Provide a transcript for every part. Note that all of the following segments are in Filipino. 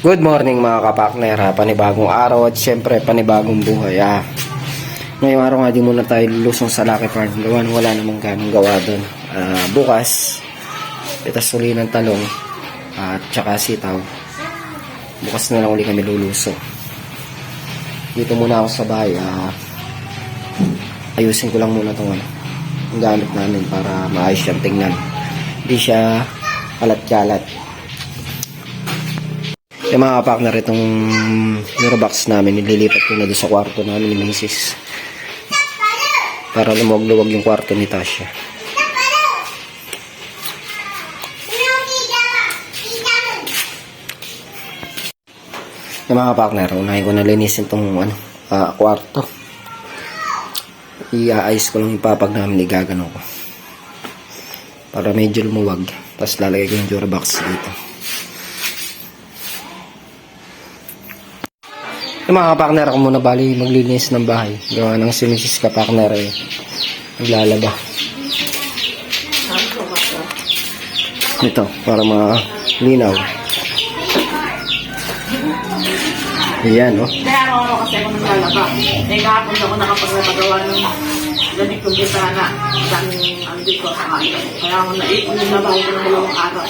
Good morning mga kapakner, panibagong araw at syempre panibagong buhay. Ngayong araw nga di muna tayo lulusong sa Lucky Farm. Wala namang ganong gawa doon. Bukas, pitas uli ng talong at tsaka sitaw. Bukas na lang uli kami lulusong. Dito muna ako sa bahay. Ayusin ko lang muna itong ang gamit namin para maayos siyang tingnan. Hindi siya kalat-kalat. Yung mga kapakner, itong mirror box namin, nililipat ko na doon sa kwarto namin ni Mrs. Para lumawag-luwag yung kwarto ni Tasha. Yung mga kapakner, unahin ko na linisin itong kwarto. I-ayos ko lang yung papag namin, igagano ko. Para medyo lumuwag. Tapos lalagay ko yung mirror box dito. Yung mga kapakner, ako muna bali maglilinis ng bahay. Gawa ng si Mrs. kapakner naglalaba. Ito, para malinaw. Ayan, no? Kaya araw-araw kasi ako naglalaba. Kahapon ako nakapaglabagawa ng ganit kong gitana. Daming dito sa kanya. Kaya ako naipon yung labahin ko ng 2 araw.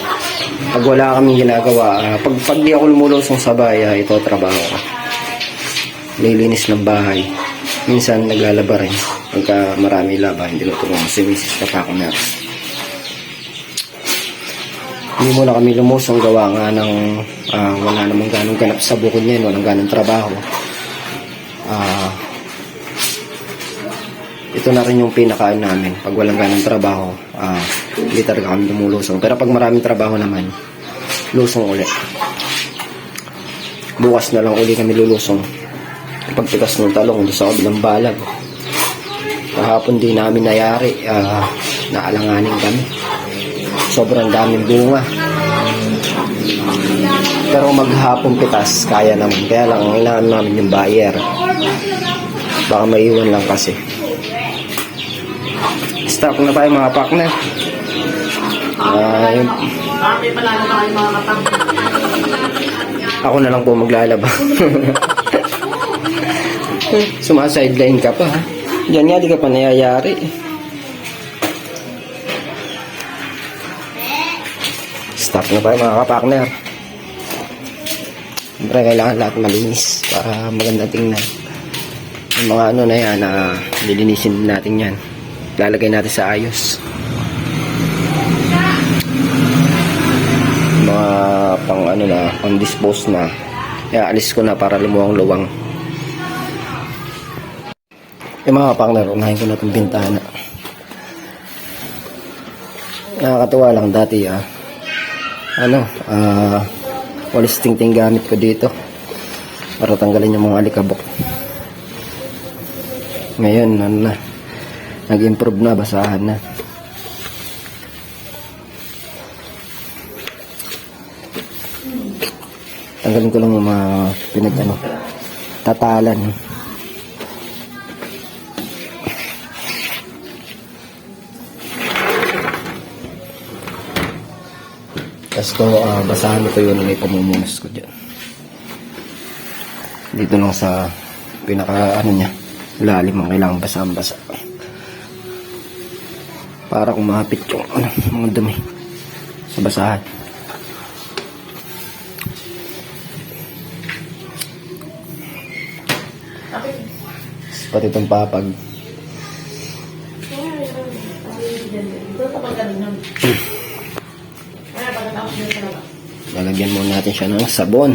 Pag wala kaming ginagawa, pag di ako lumulusong sa bahay, ito trabaho ko. Nilinis ng bahay. Minsan naglalaba rin. Pagka marami laba, hindi natulungan si Mrs. kapakner. Hindi muna kami lumusong, gawa nga ng wala namang ganong ganap sa bukod niyan, walang ganong trabaho. Ito na rin yung pinakain namin. Pag walang ganong trabaho, hindi talaga kami lumulusong. Pero pag maraming trabaho naman, lusong ulit. Bukas na lang uli kami lulusong. Pagtigas ng talong doon sa kabilang balag. Kahapon din namin nayari, naalanganin kami. Sobrang daming bunga. Pero maghapong pitas, kaya naman. Kaya lang, kailangan namin yung buyer. Baka maiwan lang kasi. Stop na tayo mga partner. Marami pala na tayo mga katang. Ako na lang po maglalaba. Sumasideline ka pa, ha? Diyan nga, di ka pa nayayari. Stop na tayo mga kapakner. Siyempre, kailangan lahat malinis para maganda tingnan. Yung mga ano na yan, lilinisin natin yan. Lalagay natin sa ayos. Mga pang ano na, pang dispose na. Kaya alis ko na para lumuwang-luwang. Yung mga kapakner, unahin ko na itong bintana. Nakakatuwa lang dati, walis tingting gamit ko dito para tanggalin yung mga alikabok. Ngayon, nag-improve na, basahan na. Tanggalin ko lang yung mga tatalan. Tapos ko, basahan ito yun, may pamumunas ko dyan. Dito lang sa pinaka, niya, lalim ang kailangan basang-basa. Para kumapit yung, mga dumi sa basahan. Pati itong papag. Lalagyan muna natin siya ng sabon.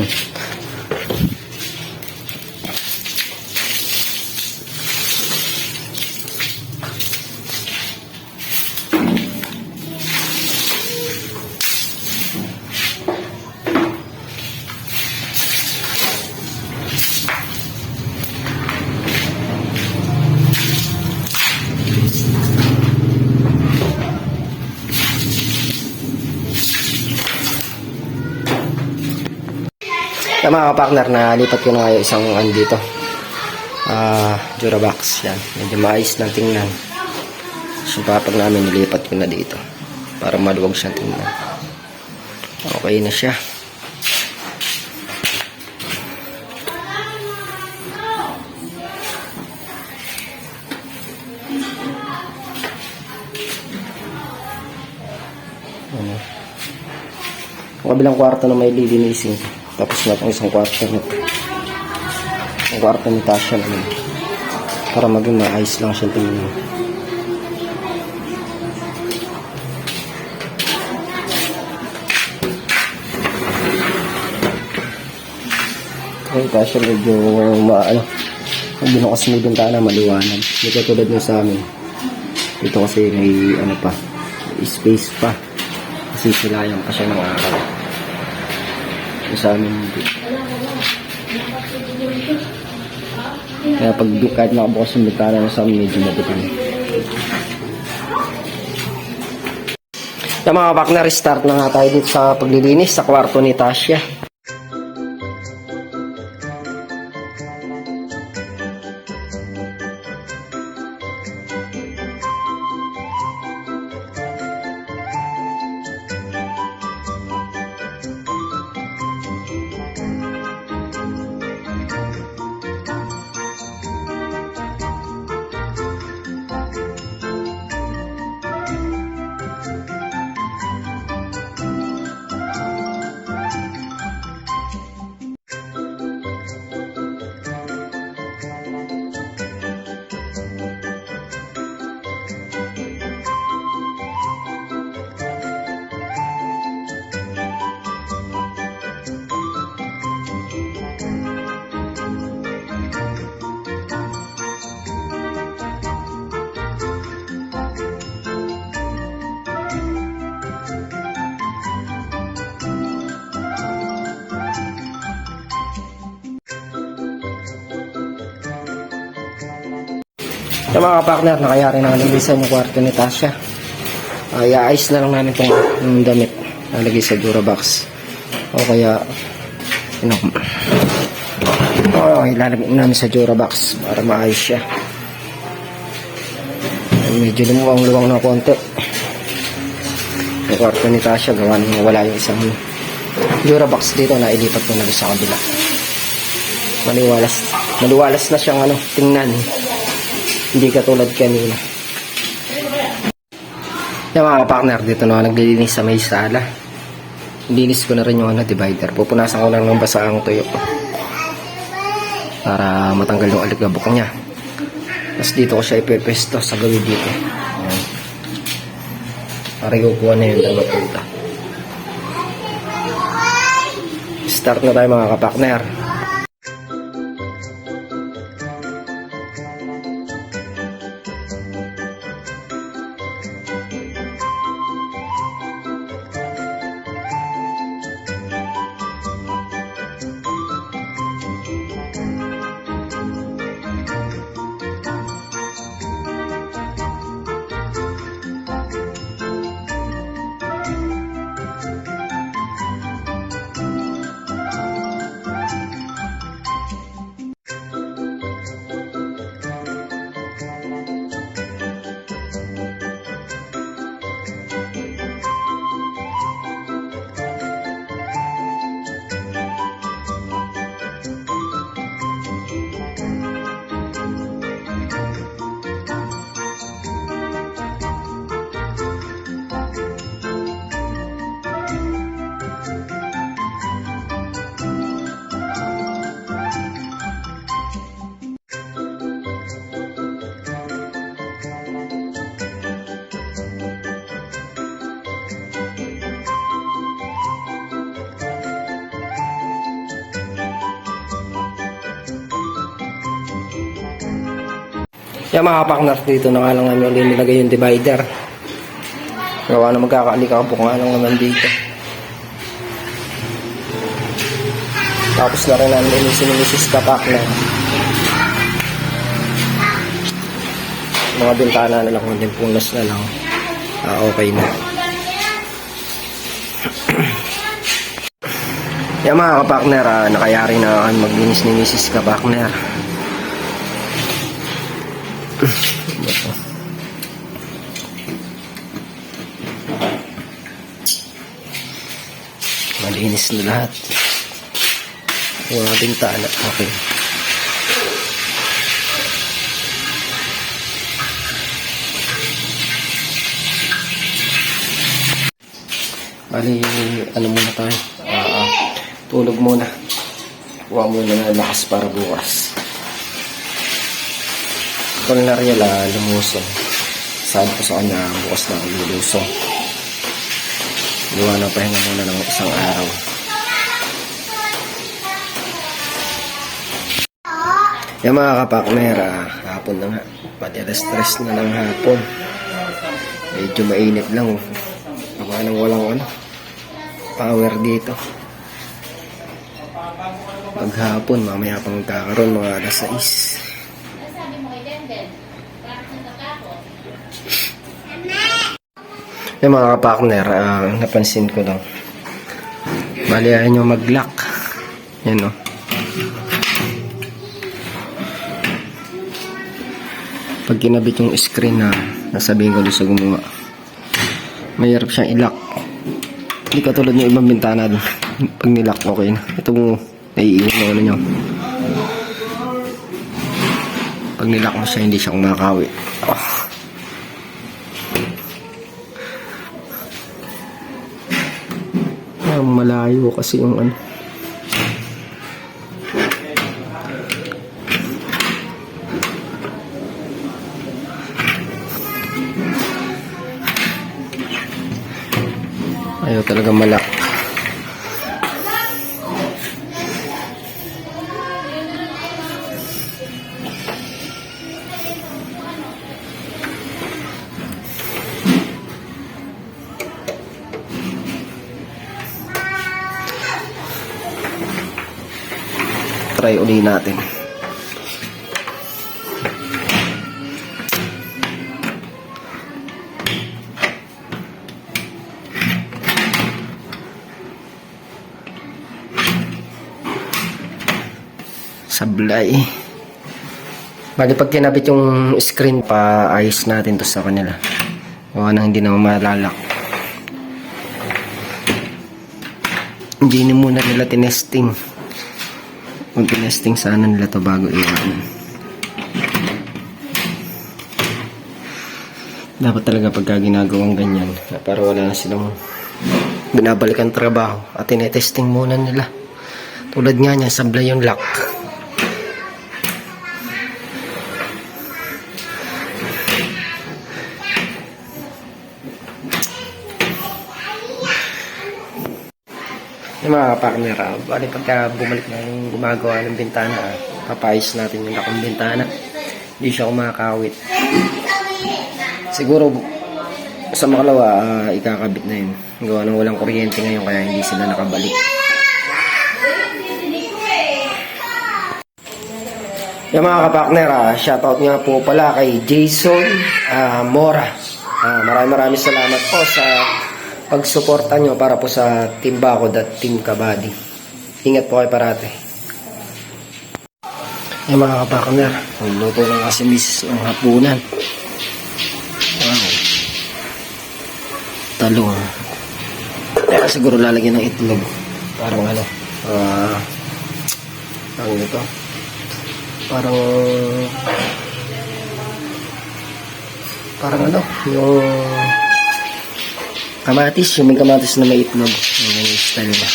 Mga kapakner, nalipat ko na kayo isang dito. Durabox. Yan. Medyo maayos ng tingnan. So, papag namin nilipat ko na dito. Para maluwag siyang tingnan. Okay na siya. Yung kabilang kwarto na may lilinisin. Tapos na itong isang kwarto na. Ang kwarto ni Tasha naman. Para maging maayos lang siya tingnan. Okay, Tasha medyo ang binukas mo din na maliwanag. Hindi katulad nyo sa amin. Dito kasi may pa, may space pa. Kasi silayan pa siya ng araw. Sa amin hindi. Kaya pag kahit nakabukas yung bintana na sa amin, medyo madilim. Yung mga partner, start na nga tayo dito sa paglilinis sa kwarto ni Tasha. Yung mga partner, nakayari na nalisan yung kwarto ni Tasha. Iayos na lang namin itong damit. Nalagay sa Durabox. O kaya, ilalagay namin sa Durabox para maayos siya. Medyo lumuwang-luwang na konti. Yung kwarto ni Tasha, gawa nang wala yung isang Durabox dito na ilipat ko na sa kabila. Maliwalas na siyang tingnan. Hindi katulad kanina. Yung mga partner, dito na naglilinis sa may sala. Linis ko na rin yung divider. Pupunasan ko lang ng basa ang tuyo para matanggal yung alikabok niya. Tapos dito ko siya ipepesto sa gawin dito. Ayan. Para kukuha na yung dalawang punta. Start na tayo mga kapakner. Yung mga partner, dito na nga lang namin ulit nilagay yung divider. Gawa na magkakalikabok nga lang naman dito. Tapos na rin namin linisin ni Mrs. Kapakner. Mga bintana na lang, kundi punas na lang. Okay na. Yung mga kapakner, nakayari na maglinis ni Mrs. Kapakner. Malinis na lahat. Mga bintana. Okay. Bali, ano muna tayo? Tulog muna. Kuha muna ng lakas para bukas. Kulinarya lumusong. Sabi ko sa kanya, bukas na ako lulusong. Gawa ng pahinga muna ng isang araw. Yung mga kapakner, hapon na nga. Pati alas 3 na ng hapon. Medyo mainit lang. Baka nang walang power dito. Paghapon, mamaya pang magkakaroon, mga alas 6. Yung mga kapakner, napansin ko lang. Bali, ayaw nyo mag-lock. Yan o. Pag kinabit yung screen nasabihin ko doon sa gumawa, mahirap siyang i-lock. Hindi katulad ng ibang bintana doon. Pag nilock, okay na. Ito mo, naiiwan mo nyo. Pag nilock mo siya, hindi siya kumakawi. Malayo kasi yung ayaw talaga malak. Try uli natin. Sablay. Bali pag kinabit yung screen, paayos natin to sa kanila. Gawa na hindi na malalak. Hindi na muna nila tinesting. Kung tinesting sana nila to bago iwanan. Dapat talaga pagka ginagawang ganyan, para wala na silang binabalikan trabaho at tinetesting muna nila. Tulad nga niya, sablay yung lock. Yung mga partner, bali pagka bumalik na yung gumagawa ng bintana, papayos natin yung lakong bintana. Hindi siya kumakawit. Siguro sa makalawa, ikakabit na yun. Gawa ng walang kuryente ngayon kaya hindi sila nakabalik. Yung mga kapakner, shoutout nga po pala kay Jason Mora. Maraming salamat po sa pagsuporta nyo para po sa Team Bakod at Team Kabady. Ingat po kayo parate. Yung mga kapakner, luto lang kasi misis ng hapunan. Wow. Talong. Kaya siguro lalagyan ng itlog. Parang parang ito. Parang yung kamatis, yung may kamatis na may itlog. Yung style ba.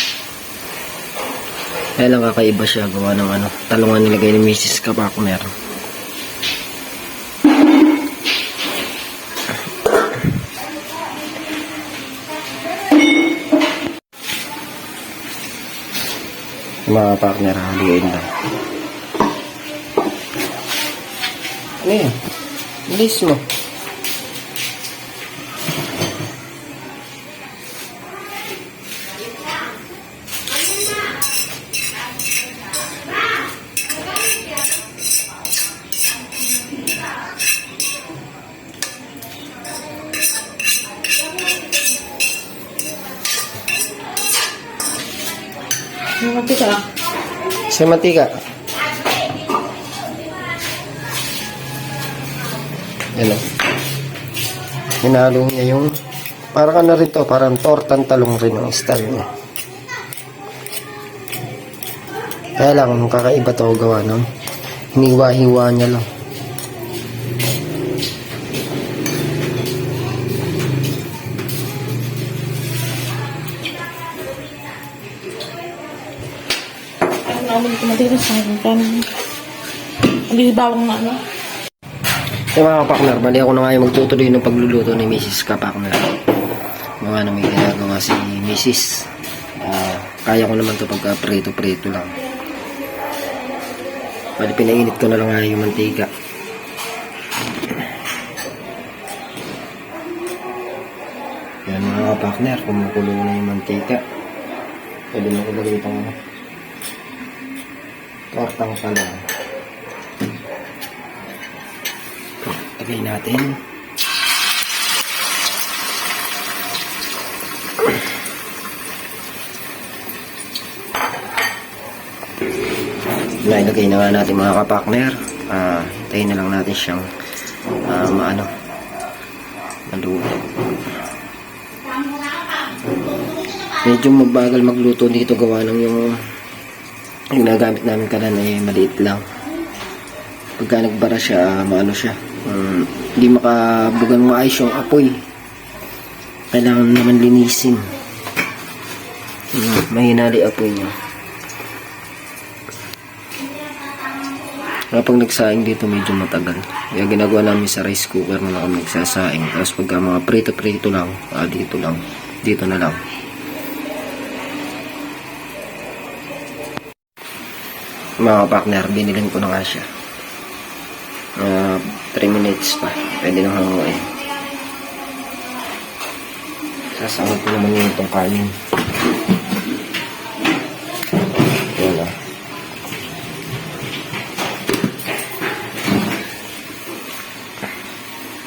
Kaya lang kakaiba siya. Gawa ng talungan nilagay ni Mrs. Kapakner. Mga partner, haluin lang. Ano yan? Bilis mo. Yung mantika lang. Sa mantika. Yan o. Hinalo niya yung parang rin to, parang tortang talong rin ang style niya. Kaya lang, kakaiba to gawa ng hiniwa-hiwa niya lang. namin ito matigas sa akin. Hindi bawang na ano. Yung mga kapakner, bali ako na nga yung magtutuloy ng pagluluto ni Mrs. Kapakner. Mga na may ginagawa si Mrs. Kaya ko naman ito pagka prito-prito lang. Bali pinainit ko na lang nga yung mantika. Yan mga kapakner, kumukulo na yung mantika. Pwede na ko lagay itong tortang pala. Lagay natin. Nailagay na nga natin mga kapakner. Hintayin na lang natin siyang maluto. Medyo mabagal magluto dito gawa ng yung nagamit namin kalan ay maliit lang. Pagka nagbara siya, siya. Hindi makabugang maayos yung apoy. Kailangan naman linisin. Mahinali apoy niya. Kapag nagsaing dito medyo matagal. Kaya ginagawa namin sa rice cooker na lang kami nagsasaing. Tapos pagka mga prito-prito lang, dito na lang. Mga partner, binilin ko na nga siya. 3 minutes pa. Pwede nang hanguin. Sasangod ko naman yung itong kanin. Yan o.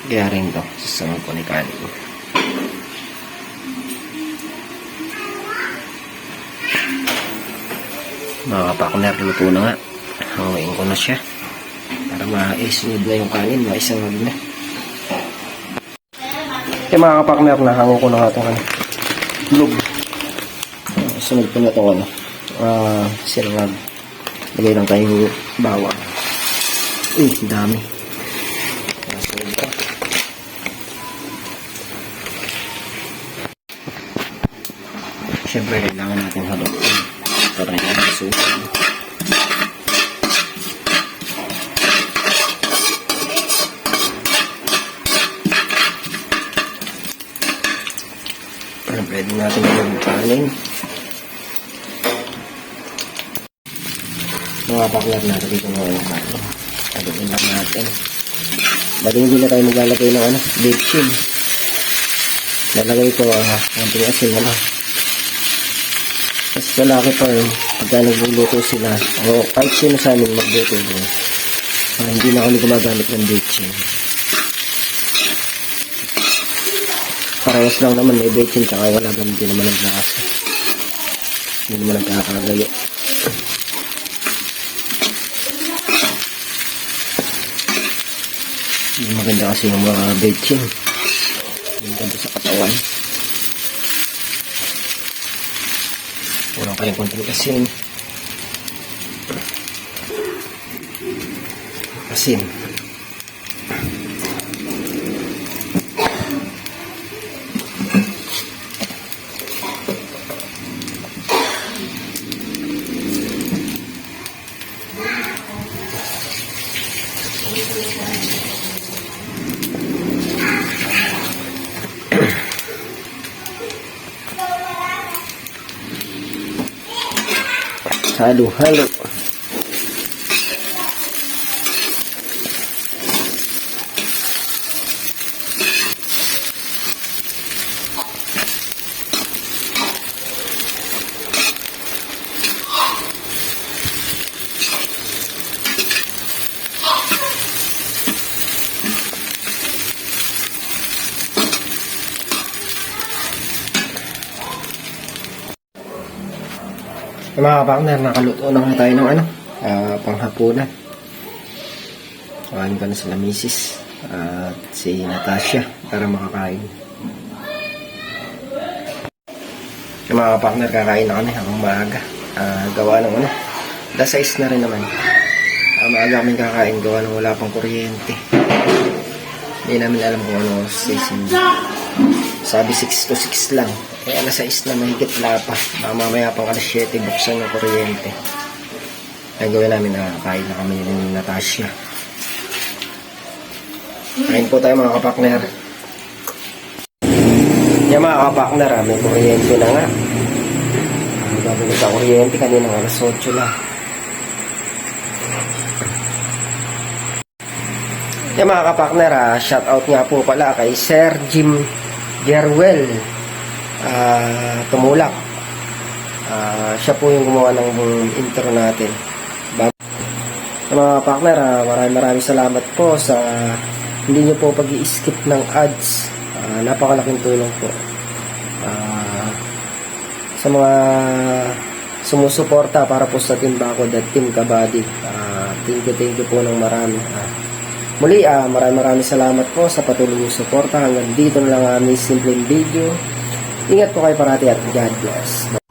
Kaya rin ito. Sasangod ko ni kanin. Mga partner, luto na nga. Hanguin ko na siya. Para maisunod na yung kanin, maisangag na. Okay mga kapakner, nahango ko na nga itong log. Sunod ko na itong sinangag. Lagay lang tayong bawang. Uy, dami. Sunod ko. Siyempre, kailangan natin haluin para hindi masusunod. Pwede natin yung kanin. Mga paklar natin dito na yung kanin. Haluin lang natin. Bali hindi na tayo maglalagay ng bacon. Lalagay ko konting asin na lang. Tapos lalaki pa rin pagka nagluluto sila o kahit sino sa amin magluto doon. Hindi na kami gumagamit ng bacon. Parehas lang naman, may bacon tsaka wala, ganun din naman ang lasa. Hindi naman nagkakagayo. Hindi maganda kasi yung mga bacon. Hindi maganda sa katawan. Walang kayong konting asin. Asin. Halo-halo. Mga partner, nakaluto na nga tayo ng panghapunan. Kawain ko na sila misis at si Natasha para makakain. Mga partner, kakain na kami hanggang maaga. Gawa ng alas 6 na rin naman. Maaga kami kakain gawa ng wala pang kuryente. Hindi namin alam kung ano station. Sabi 6 to 6 lang. Alas 6 na mahigit wala pa. Mamaya pang alas 7 buksan yung kuryente. Ay gawin namin na kain na kami ni Natasha. Kain po tayo mga kapakner. Yan mga kapakner, may kuryente na nga. Gagawin sa kuryente kanina alas 8 na. Yan mga kapakner, shoutout nga po pala kay Sir Jim Gerwell Tumulak. Siya po yung gumawa ng intro natin. Mga partner, maraming salamat po sa hindi nyo po pag-i-skip ng ads. Napakalaking tulong po. Sa mga sumusuporta para po sa Team Bakod at Team Kabady. Thank you po ng marami. Muli, maraming salamat po sa patuloy yung suporta. Hanggang dito na lang aming simpleng video. Ingat po kayo parati at God bless.